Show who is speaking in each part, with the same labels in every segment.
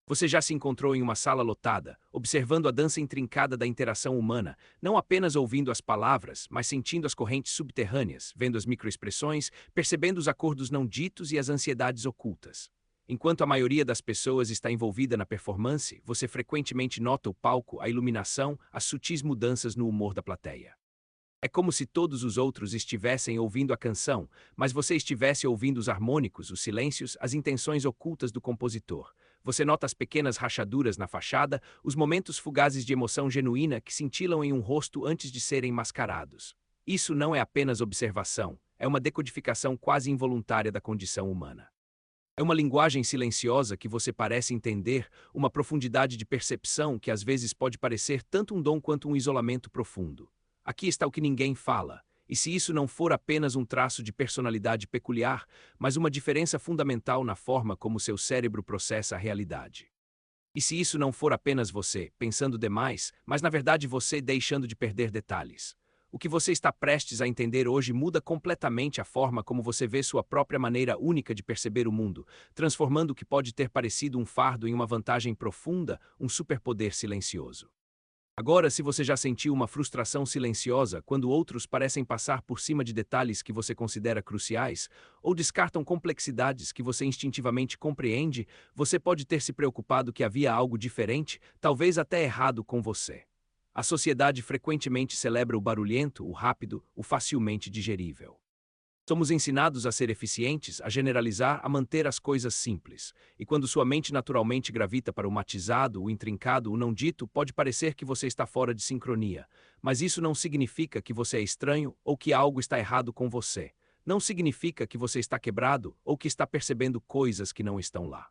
Speaker 1: Você já se encontrou em uma sala lotada, observando a dança intrincada da interação humana, não apenas ouvindo as palavras, mas sentindo as correntes subterrâneas, vendo as microexpressões, percebendo os acordos não ditos e as ansiedades ocultas. Enquanto a maioria das pessoas está envolvida na performance, você frequentemente nota o palco, a iluminação, as sutis mudanças no humor da plateia. É como se todos os outros estivessem ouvindo a canção, mas você estivesse ouvindo os harmônicos, os silêncios, as intenções ocultas do compositor. Você nota as pequenas rachaduras na fachada, os momentos fugazes de emoção genuína que cintilam em um rosto antes de serem mascarados. Isso não é apenas observação, é uma decodificação quase involuntária da condição humana. É uma linguagem silenciosa que você parece entender, uma profundidade de percepção que às vezes pode parecer tanto um dom quanto um isolamento profundo. Aqui está o que ninguém fala, e se isso não for apenas um traço de personalidade peculiar, mas uma diferença fundamental na forma como seu cérebro processa a realidade. E se isso não for apenas você, pensando demais, mas na verdade você deixando de perder detalhes. O que você está prestes a entender hoje muda completamente a forma como você vê sua própria maneira única de perceber o mundo, transformando o que pode ter parecido um fardo em uma vantagem profunda, um superpoder silencioso. Agora, se você já sentiu uma frustração silenciosa quando outros parecem passar por cima de detalhes que você considera cruciais, ou descartam complexidades que você instintivamente compreende, você pode ter se preocupado que havia algo diferente, talvez até errado com você. A sociedade frequentemente celebra o barulhento, o rápido, o facilmente digerível. Somos ensinados a ser eficientes, a generalizar, a manter as coisas simples. E quando sua mente naturalmente gravita para o matizado, o intrincado, o não dito, pode parecer que você está fora de sincronia. Mas isso não significa que você é estranho ou que algo está errado com você. Não significa que você está quebrado ou que está percebendo coisas que não estão lá.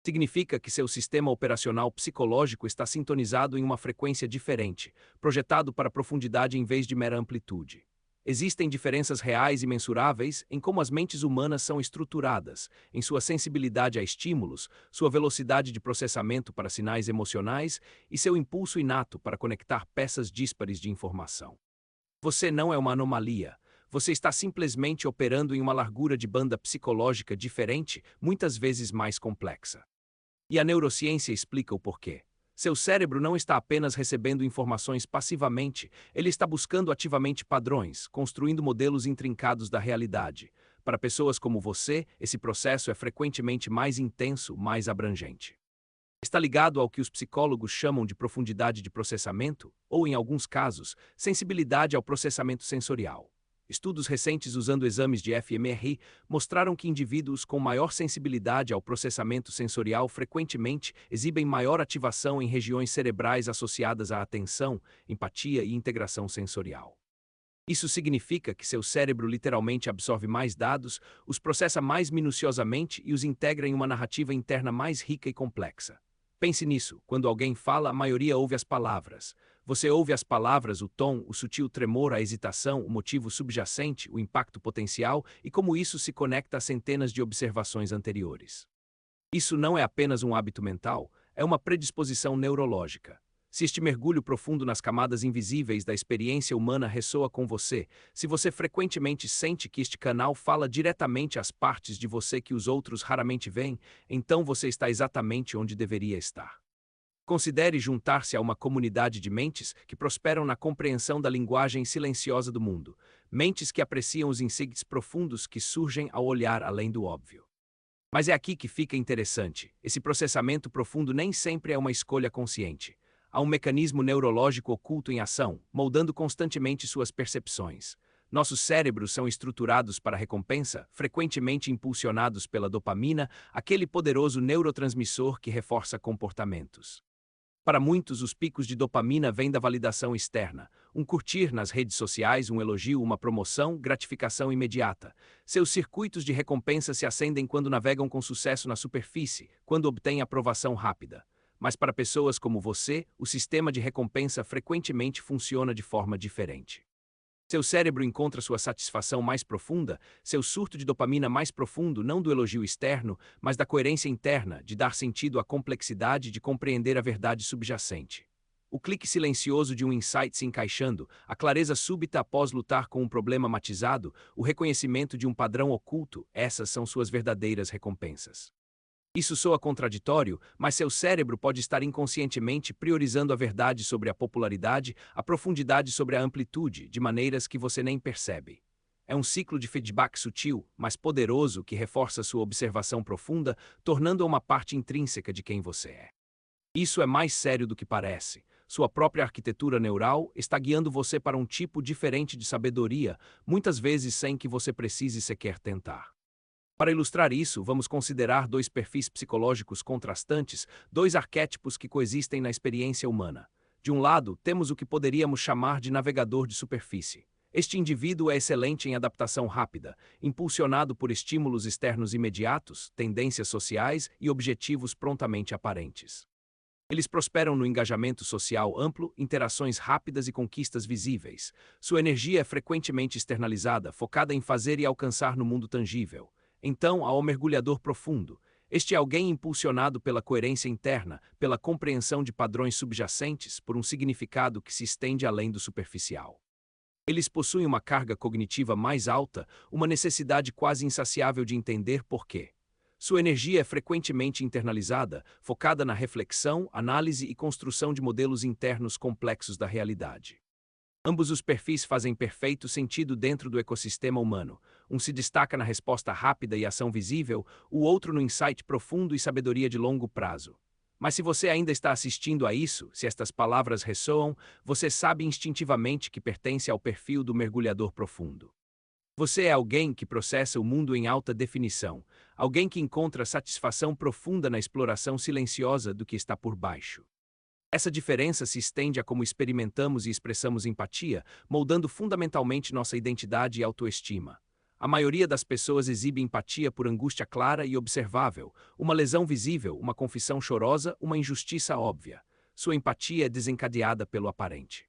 Speaker 1: Significa que seu sistema operacional psicológico está sintonizado em uma frequência diferente, projetado para profundidade em vez de mera amplitude. Existem diferenças reais e mensuráveis em como as mentes humanas são estruturadas, em sua sensibilidade a estímulos, sua velocidade de processamento para sinais emocionais e seu impulso inato para conectar peças díspares de informação. Você não é uma anomalia. Você está simplesmente operando em uma largura de banda psicológica diferente, muitas vezes mais complexa. E a neurociência explica o porquê. Seu cérebro não está apenas recebendo informações passivamente, ele está buscando ativamente padrões, construindo modelos intrincados da realidade. Para pessoas como você, esse processo é frequentemente mais intenso, mais abrangente. Está ligado ao que os psicólogos chamam de profundidade de processamento, ou, em alguns casos, sensibilidade ao processamento sensorial. Estudos recentes usando exames de fMRI mostraram que indivíduos com maior sensibilidade ao processamento sensorial frequentemente exibem maior ativação em regiões cerebrais associadas à atenção, empatia e integração sensorial. Isso significa que seu cérebro literalmente absorve mais dados, os processa mais minuciosamente e os integra em uma narrativa interna mais rica e complexa. Pense nisso, quando alguém fala, a maioria ouve as palavras. Você ouve as palavras, o tom, o sutil tremor, a hesitação, o motivo subjacente, o impacto potencial e como isso se conecta a centenas de observações anteriores. Isso não é apenas um hábito mental, é uma predisposição neurológica. Se este mergulho profundo nas camadas invisíveis da experiência humana ressoa com você, se você frequentemente sente que este canal fala diretamente às partes de você que os outros raramente veem, então você está exatamente onde deveria estar. Considere juntar-se a uma comunidade de mentes que prosperam na compreensão da linguagem silenciosa do mundo, mentes que apreciam os insights profundos que surgem ao olhar além do óbvio. Mas é aqui que fica interessante, esse processamento profundo nem sempre é uma escolha consciente. Há um mecanismo neurológico oculto em ação, moldando constantemente suas percepções. Nossos cérebros são estruturados para recompensa, frequentemente impulsionados pela dopamina, aquele poderoso neurotransmissor que reforça comportamentos. Para muitos, os picos de dopamina vêm da validação externa, um curtir nas redes sociais, um elogio, uma promoção, gratificação imediata. Seus circuitos de recompensa se acendem quando navegam com sucesso na superfície, quando obtêm aprovação rápida. Mas para pessoas como você, o sistema de recompensa frequentemente funciona de forma diferente. Seu cérebro encontra sua satisfação mais profunda, seu surto de dopamina mais profundo não do elogio externo, mas da coerência interna, de dar sentido à complexidade, de compreender a verdade subjacente. O clique silencioso de um insight se encaixando, a clareza súbita após lutar com um problema matizado, o reconhecimento de um padrão oculto, essas são suas verdadeiras recompensas. Isso soa contraditório, mas seu cérebro pode estar inconscientemente priorizando a verdade sobre a popularidade, a profundidade sobre a amplitude, de maneiras que você nem percebe. É um ciclo de feedback sutil, mas poderoso que reforça sua observação profunda, tornando-a uma parte intrínseca de quem você é. Isso é mais sério do que parece. Sua própria arquitetura neural está guiando você para um tipo diferente de sabedoria, muitas vezes sem que você precise sequer tentar. Para ilustrar isso, vamos considerar dois perfis psicológicos contrastantes, dois arquétipos que coexistem na experiência humana. De um lado, temos o que poderíamos chamar de navegador de superfície. Este indivíduo é excelente em adaptação rápida, impulsionado por estímulos externos imediatos, tendências sociais e objetivos prontamente aparentes. Eles prosperam no engajamento social amplo, interações rápidas e conquistas visíveis. Sua energia é frequentemente externalizada, focada em fazer e alcançar no mundo tangível. Então, há o mergulhador profundo. Este é alguém impulsionado pela coerência interna, pela compreensão de padrões subjacentes, por um significado que se estende além do superficial. Eles possuem uma carga cognitiva mais alta, uma necessidade quase insaciável de entender por quê. Sua energia é frequentemente internalizada, focada na reflexão, análise e construção de modelos internos complexos da realidade. Ambos os perfis fazem perfeito sentido dentro do ecossistema humano. Um se destaca na resposta rápida e ação visível, o outro no insight profundo e sabedoria de longo prazo. Mas se você ainda está assistindo a isso, se estas palavras ressoam, você sabe instintivamente que pertence ao perfil do mergulhador profundo. Você é alguém que processa o mundo em alta definição, alguém que encontra satisfação profunda na exploração silenciosa do que está por baixo. Essa diferença se estende a como experimentamos e expressamos empatia, moldando fundamentalmente nossa identidade e autoestima. A maioria das pessoas exibe empatia por angústia clara e observável, uma lesão visível, uma confissão chorosa, uma injustiça óbvia. Sua empatia é desencadeada pelo aparente.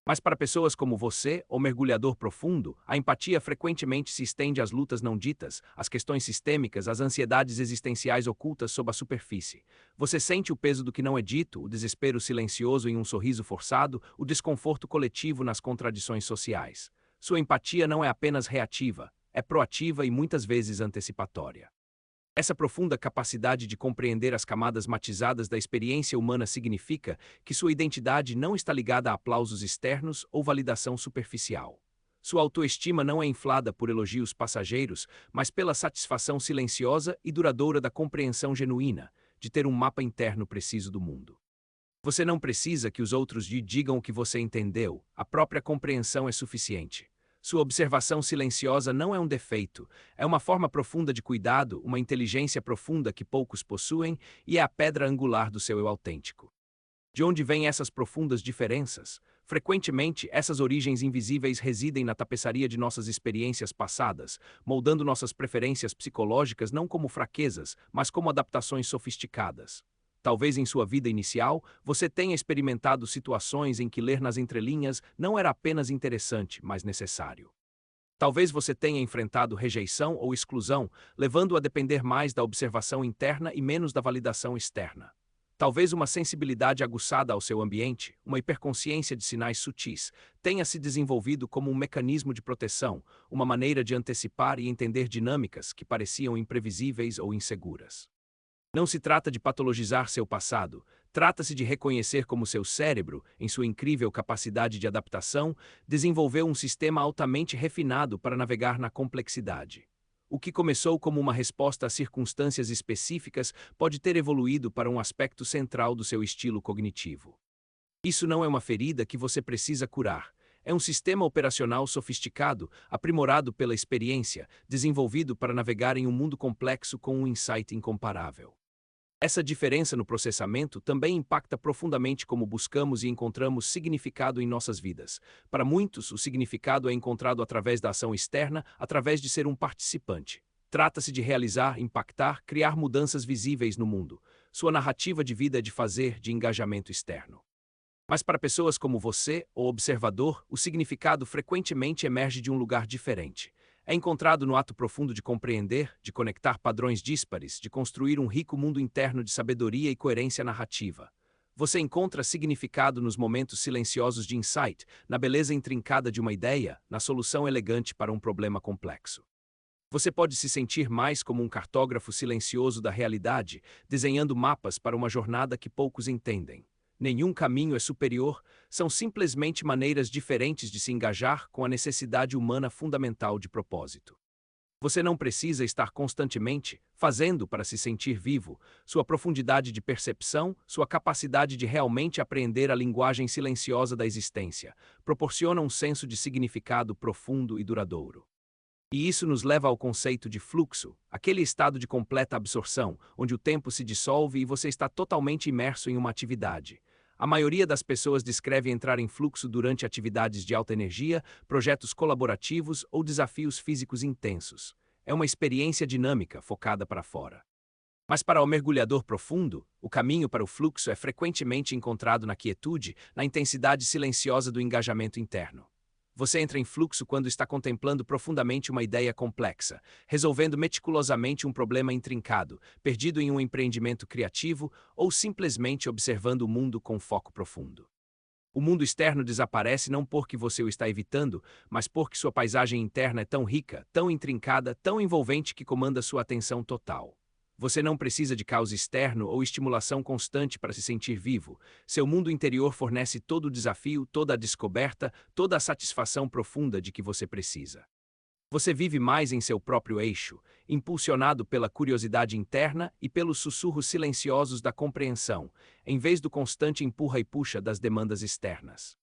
Speaker 1: Mas para pessoas como você, ou mergulhador profundo, a empatia frequentemente se estende às lutas não ditas, às questões sistêmicas, às ansiedades existenciais ocultas sob a superfície. Você sente o peso do que não é dito, o desespero silencioso em um sorriso forçado, o desconforto coletivo nas contradições sociais. Sua empatia não é apenas reativa, é proativa e muitas vezes antecipatória. Essa profunda capacidade de compreender as camadas matizadas da experiência humana significa que sua identidade não está ligada a aplausos externos ou validação superficial. Sua autoestima não é inflada por elogios passageiros, mas pela satisfação silenciosa e duradoura da compreensão genuína, de ter um mapa interno preciso do mundo. Você não precisa que os outros lhe digam o que você entendeu, a própria compreensão é suficiente. Sua observação silenciosa não é um defeito, é uma forma profunda de cuidado, uma inteligência profunda que poucos possuem e é a pedra angular do seu eu autêntico. De onde vêm essas profundas diferenças? Frequentemente, essas origens invisíveis residem na tapeçaria de nossas experiências passadas, moldando nossas preferências psicológicas não como fraquezas, mas como adaptações sofisticadas. Talvez em sua vida inicial, você tenha experimentado situações em que ler nas entrelinhas não era apenas interessante, mas necessário. Talvez você tenha enfrentado rejeição ou exclusão, levando-o a depender mais da observação interna e menos da validação externa. Talvez uma sensibilidade aguçada ao seu ambiente, uma hiperconsciência de sinais sutis, tenha se desenvolvido como um mecanismo de proteção, uma maneira de antecipar e entender dinâmicas que pareciam imprevisíveis ou inseguras. Não se trata de patologizar seu passado, trata-se de reconhecer como seu cérebro, em sua incrível capacidade de adaptação, desenvolveu um sistema altamente refinado para navegar na complexidade. O que começou como uma resposta a circunstâncias específicas pode ter evoluído para um aspecto central do seu estilo cognitivo. Isso não é uma ferida que você precisa curar. É um sistema operacional sofisticado, aprimorado pela experiência, desenvolvido para navegar em um mundo complexo com um insight incomparável. Essa diferença no processamento também impacta profundamente como buscamos e encontramos significado em nossas vidas. Para muitos, o significado é encontrado através da ação externa, através de ser um participante. Trata-se de realizar, impactar, criar mudanças visíveis no mundo. Sua narrativa de vida é de fazer, de engajamento externo. Mas para pessoas como você, o observador, o significado frequentemente emerge de um lugar diferente. É encontrado no ato profundo de compreender, de conectar padrões díspares, de construir um rico mundo interno de sabedoria e coerência narrativa. Você encontra significado nos momentos silenciosos de insight, na beleza intrincada de uma ideia, na solução elegante para um problema complexo. Você pode se sentir mais como um cartógrafo silencioso da realidade, desenhando mapas para uma jornada que poucos entendem. Nenhum caminho é superior, são simplesmente maneiras diferentes de se engajar com a necessidade humana fundamental de propósito. Você não precisa estar constantemente fazendo para se sentir vivo. Sua profundidade de percepção, sua capacidade de realmente apreender a linguagem silenciosa da existência, proporciona um senso de significado profundo e duradouro. E isso nos leva ao conceito de fluxo, aquele estado de completa absorção, onde o tempo se dissolve e você está totalmente imerso em uma atividade. A maioria das pessoas descreve entrar em fluxo durante atividades de alta energia, projetos colaborativos ou desafios físicos intensos. É uma experiência dinâmica, focada para fora. Mas para o mergulhador profundo, o caminho para o fluxo é frequentemente encontrado na quietude, na intensidade silenciosa do engajamento interno. Você entra em fluxo quando está contemplando profundamente uma ideia complexa, resolvendo meticulosamente um problema intrincado, perdido em um empreendimento criativo ou simplesmente observando o mundo com foco profundo. O mundo externo desaparece não porque você o está evitando, mas porque sua paisagem interna é tão rica, tão intrincada, tão envolvente que comanda sua atenção total. Você não precisa de caos externo ou estimulação constante para se sentir vivo. Seu mundo interior fornece todo o desafio, toda a descoberta, toda a satisfação profunda de que você precisa. Você vive mais em seu próprio eixo, impulsionado pela curiosidade interna e pelos sussurros silenciosos da compreensão, em vez do constante empurra e puxa das demandas externas.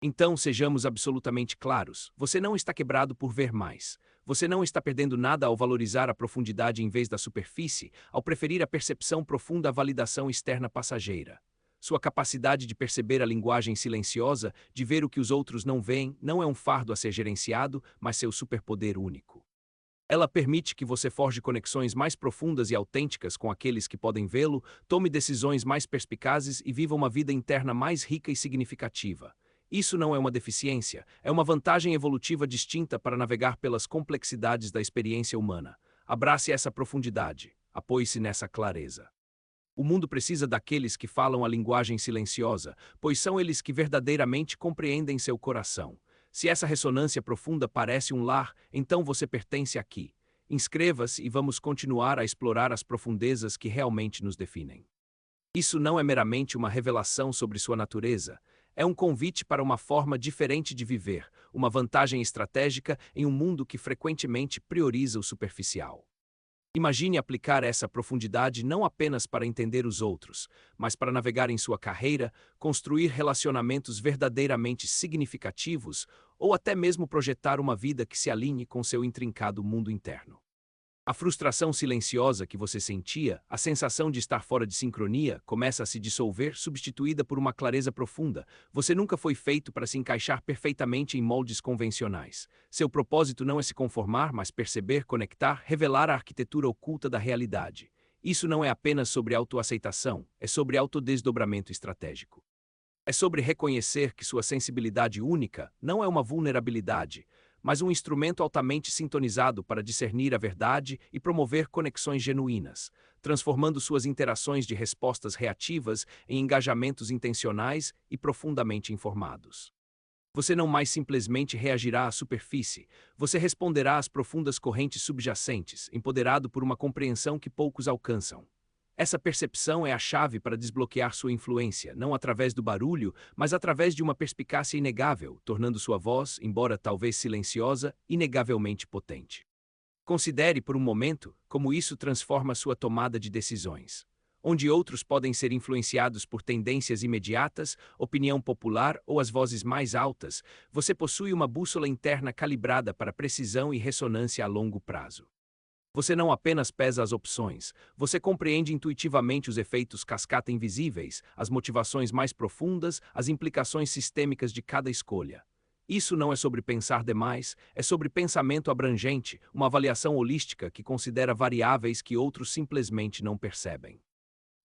Speaker 1: Então, sejamos absolutamente claros, você não está quebrado por ver mais. Você não está perdendo nada ao valorizar a profundidade em vez da superfície, ao preferir a percepção profunda à validação externa passageira. Sua capacidade de perceber a linguagem silenciosa, de ver o que os outros não veem, não é um fardo a ser gerenciado, mas seu superpoder único. Ela permite que você forje conexões mais profundas e autênticas com aqueles que podem vê-lo, tome decisões mais perspicazes e viva uma vida interna mais rica e significativa. Isso não é uma deficiência, é uma vantagem evolutiva distinta para navegar pelas complexidades da experiência humana. Abrace essa profundidade, apoie-se nessa clareza. O mundo precisa daqueles que falam a linguagem silenciosa, pois são eles que verdadeiramente compreendem seu coração. Se essa ressonância profunda parece um lar, então você pertence aqui. Inscreva-se e vamos continuar a explorar as profundezas que realmente nos definem. Isso não é meramente uma revelação sobre sua natureza, é um convite para uma forma diferente de viver, uma vantagem estratégica em um mundo que frequentemente prioriza o superficial. Imagine aplicar essa profundidade não apenas para entender os outros, mas para navegar em sua carreira, construir relacionamentos verdadeiramente significativos ou até mesmo projetar uma vida que se alinhe com seu intrincado mundo interno. A frustração silenciosa que você sentia, a sensação de estar fora de sincronia, começa a se dissolver, substituída por uma clareza profunda. Você nunca foi feito para se encaixar perfeitamente em moldes convencionais. Seu propósito não é se conformar, mas perceber, conectar, revelar a arquitetura oculta da realidade. Isso não é apenas sobre autoaceitação, é sobre autodesdobramento estratégico. É sobre reconhecer que sua sensibilidade única não é uma vulnerabilidade, mas um instrumento altamente sintonizado para discernir a verdade e promover conexões genuínas, transformando suas interações de respostas reativas em engajamentos intencionais e profundamente informados. Você não mais simplesmente reagirá à superfície, você responderá às profundas correntes subjacentes, empoderado por uma compreensão que poucos alcançam. Essa percepção é a chave para desbloquear sua influência, não através do barulho, mas através de uma perspicácia inegável, tornando sua voz, embora talvez silenciosa, inegavelmente potente. Considere por um momento como isso transforma sua tomada de decisões. Onde outros podem ser influenciados por tendências imediatas, opinião popular ou as vozes mais altas, você possui uma bússola interna calibrada para precisão e ressonância a longo prazo. Você não apenas pesa as opções, você compreende intuitivamente os efeitos cascata invisíveis, as motivações mais profundas, as implicações sistêmicas de cada escolha. Isso não é sobre pensar demais, é sobre pensamento abrangente, uma avaliação holística que considera variáveis que outros simplesmente não percebem.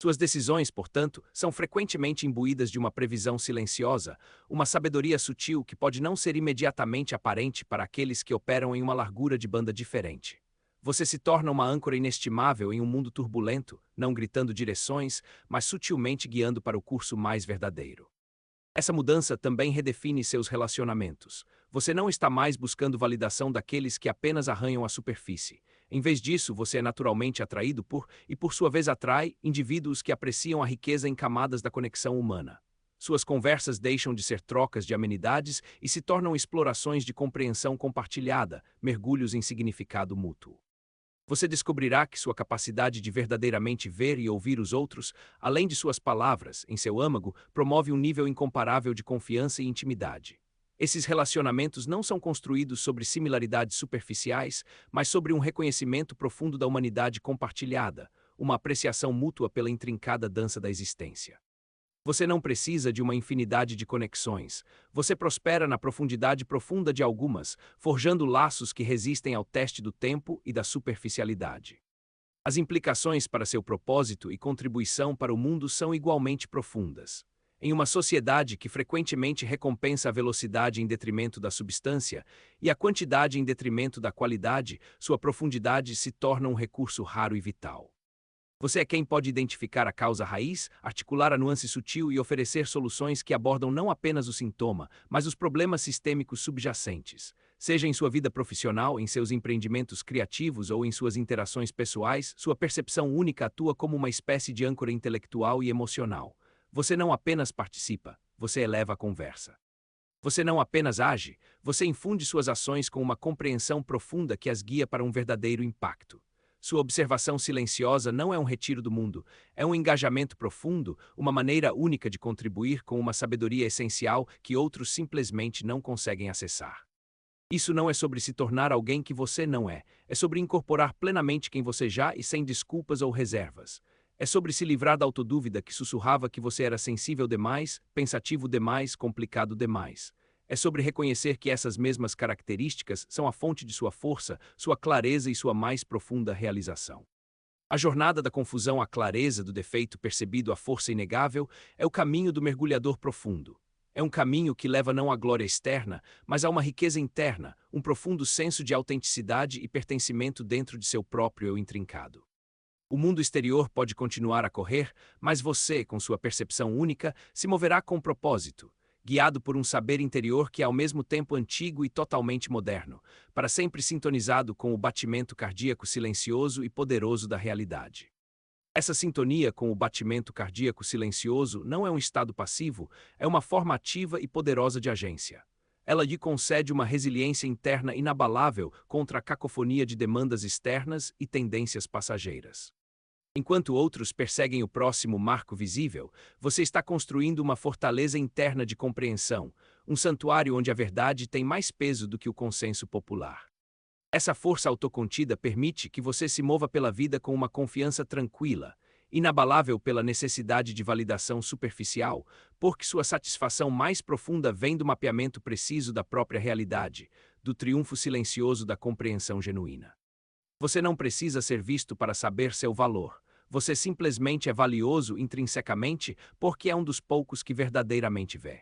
Speaker 1: Suas decisões, portanto, são frequentemente imbuídas de uma previsão silenciosa, uma sabedoria sutil que pode não ser imediatamente aparente para aqueles que operam em uma largura de banda diferente. Você se torna uma âncora inestimável em um mundo turbulento, não gritando direções, mas sutilmente guiando para o curso mais verdadeiro. Essa mudança também redefine seus relacionamentos. Você não está mais buscando validação daqueles que apenas arranham a superfície. Em vez disso, você é naturalmente atraído por, e por sua vez atrai, indivíduos que apreciam a riqueza em camadas da conexão humana. Suas conversas deixam de ser trocas de amenidades e se tornam explorações de compreensão compartilhada, mergulhos em significado mútuo. Você descobrirá que sua capacidade de verdadeiramente ver e ouvir os outros, além de suas palavras, em seu âmago, promove um nível incomparável de confiança e intimidade. Esses relacionamentos não são construídos sobre similaridades superficiais, mas sobre um reconhecimento profundo da humanidade compartilhada, uma apreciação mútua pela intrincada dança da existência. Você não precisa de uma infinidade de conexões. Você prospera na profundidade profunda de algumas, forjando laços que resistem ao teste do tempo e da superficialidade. As implicações para seu propósito e contribuição para o mundo são igualmente profundas. Em uma sociedade que frequentemente recompensa a velocidade em detrimento da substância e a quantidade em detrimento da qualidade, sua profundidade se torna um recurso raro e vital. Você é quem pode identificar a causa raiz, articular a nuance sutil e oferecer soluções que abordam não apenas o sintoma, mas os problemas sistêmicos subjacentes. Seja em sua vida profissional, em seus empreendimentos criativos ou em suas interações pessoais, sua percepção única atua como uma espécie de âncora intelectual e emocional. Você não apenas participa, você eleva a conversa. Você não apenas age, você infunde suas ações com uma compreensão profunda que as guia para um verdadeiro impacto. Sua observação silenciosa não é um retiro do mundo, é um engajamento profundo, uma maneira única de contribuir com uma sabedoria essencial que outros simplesmente não conseguem acessar. Isso não é sobre se tornar alguém que você não é, é sobre incorporar plenamente quem você já e sem desculpas ou reservas. É sobre se livrar da autodúvida que sussurrava que você era sensível demais, pensativo demais, complicado demais. É sobre reconhecer que essas mesmas características são a fonte de sua força, sua clareza e sua mais profunda realização. A jornada da confusão à clareza do defeito percebido à força inegável é o caminho do mergulhador profundo. É um caminho que leva não à glória externa, mas a uma riqueza interna, um profundo senso de autenticidade e pertencimento dentro de seu próprio eu intrincado. O mundo exterior pode continuar a correr, mas você, com sua percepção única, se moverá com propósito, guiado por um saber interior que é ao mesmo tempo antigo e totalmente moderno, para sempre sintonizado com o batimento cardíaco silencioso e poderoso da realidade. Essa sintonia com o batimento cardíaco silencioso não é um estado passivo, é uma forma ativa e poderosa de agência. Ela lhe concede uma resiliência interna inabalável contra a cacofonia de demandas externas e tendências passageiras. Enquanto outros perseguem o próximo marco visível, você está construindo uma fortaleza interna de compreensão, um santuário onde a verdade tem mais peso do que o consenso popular. Essa força autocontida permite que você se mova pela vida com uma confiança tranquila, inabalável pela necessidade de validação superficial, porque sua satisfação mais profunda vem do mapeamento preciso da própria realidade, do triunfo silencioso da compreensão genuína. Você não precisa ser visto para saber seu valor. Você simplesmente é valioso intrinsecamente porque é um dos poucos que verdadeiramente vê.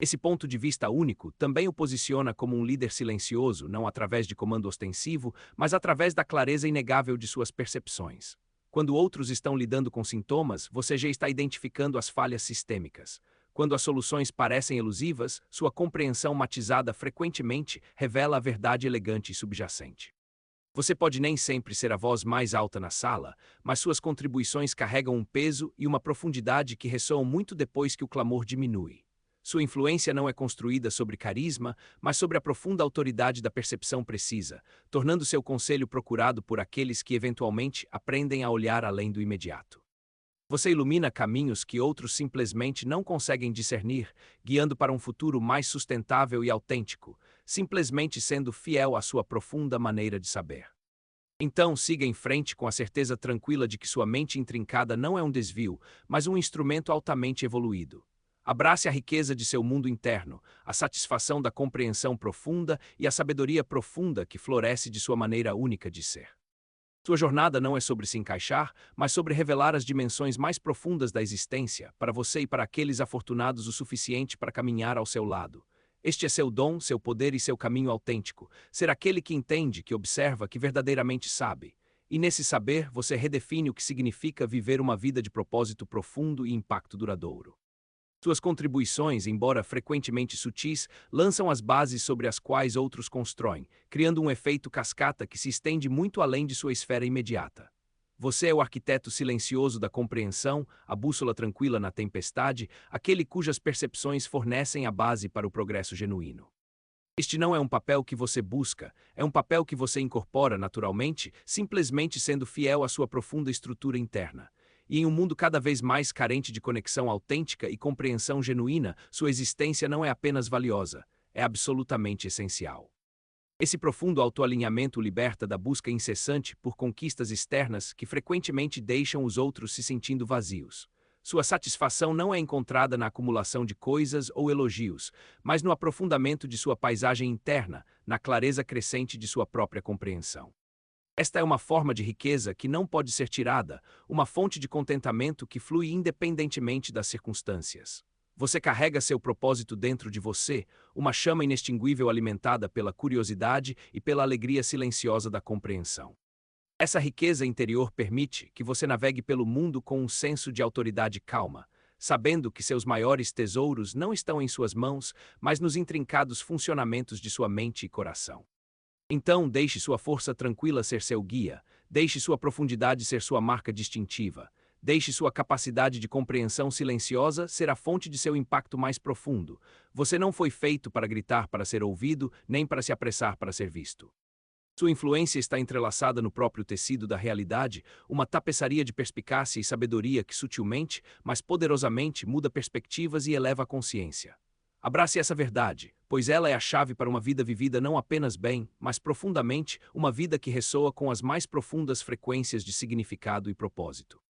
Speaker 1: Esse ponto de vista único também o posiciona como um líder silencioso, não através de comando ostensivo, mas através da clareza inegável de suas percepções. Quando outros estão lidando com sintomas, você já está identificando as falhas sistêmicas. Quando as soluções parecem elusivas, sua compreensão matizada frequentemente revela a verdade elegante e subjacente. Você pode nem sempre ser a voz mais alta na sala, mas suas contribuições carregam um peso e uma profundidade que ressoam muito depois que o clamor diminui. Sua influência não é construída sobre carisma, mas sobre a profunda autoridade da percepção precisa, tornando seu conselho procurado por aqueles que eventualmente aprendem a olhar além do imediato. Você ilumina caminhos que outros simplesmente não conseguem discernir, guiando para um futuro mais sustentável e autêntico, simplesmente sendo fiel à sua profunda maneira de saber. Então, siga em frente com a certeza tranquila de que sua mente intrincada não é um desvio, mas um instrumento altamente evoluído. Abrace a riqueza de seu mundo interno, a satisfação da compreensão profunda e a sabedoria profunda que floresce de sua maneira única de ser. Sua jornada não é sobre se encaixar, mas sobre revelar as dimensões mais profundas da existência, para você e para aqueles afortunados o suficiente para caminhar ao seu lado. Este é seu dom, seu poder e seu caminho autêntico, ser aquele que entende, que observa, que verdadeiramente sabe. E nesse saber, você redefine o que significa viver uma vida de propósito profundo e impacto duradouro. Suas contribuições, embora frequentemente sutis, lançam as bases sobre as quais outros constroem, criando um efeito cascata que se estende muito além de sua esfera imediata. Você é o arquiteto silencioso da compreensão, a bússola tranquila na tempestade, aquele cujas percepções fornecem a base para o progresso genuíno. Este não é um papel que você busca, é um papel que você incorpora naturalmente, simplesmente sendo fiel à sua profunda estrutura interna. E em um mundo cada vez mais carente de conexão autêntica e compreensão genuína, sua existência não é apenas valiosa, é absolutamente essencial. Esse profundo autoalinhamento o liberta da busca incessante por conquistas externas que frequentemente deixam os outros se sentindo vazios. Sua satisfação não é encontrada na acumulação de coisas ou elogios, mas no aprofundamento de sua paisagem interna, na clareza crescente de sua própria compreensão. Esta é uma forma de riqueza que não pode ser tirada, uma fonte de contentamento que flui independentemente das circunstâncias. Você carrega seu propósito dentro de você, uma chama inextinguível alimentada pela curiosidade e pela alegria silenciosa da compreensão. Essa riqueza interior permite que você navegue pelo mundo com um senso de autoridade calma, sabendo que seus maiores tesouros não estão em suas mãos, mas nos intrincados funcionamentos de sua mente e coração. Então, deixe sua força tranquila ser seu guia, deixe sua profundidade ser sua marca distintiva, deixe sua capacidade de compreensão silenciosa ser a fonte de seu impacto mais profundo. Você não foi feito para gritar para ser ouvido, nem para se apressar para ser visto. Sua influência está entrelaçada no próprio tecido da realidade, uma tapeçaria de perspicácia e sabedoria que sutilmente, mas poderosamente muda perspectivas e eleva a consciência. Abrace essa verdade, pois ela é a chave para uma vida vivida não apenas bem, mas profundamente, uma vida que ressoa com as mais profundas frequências de significado e propósito.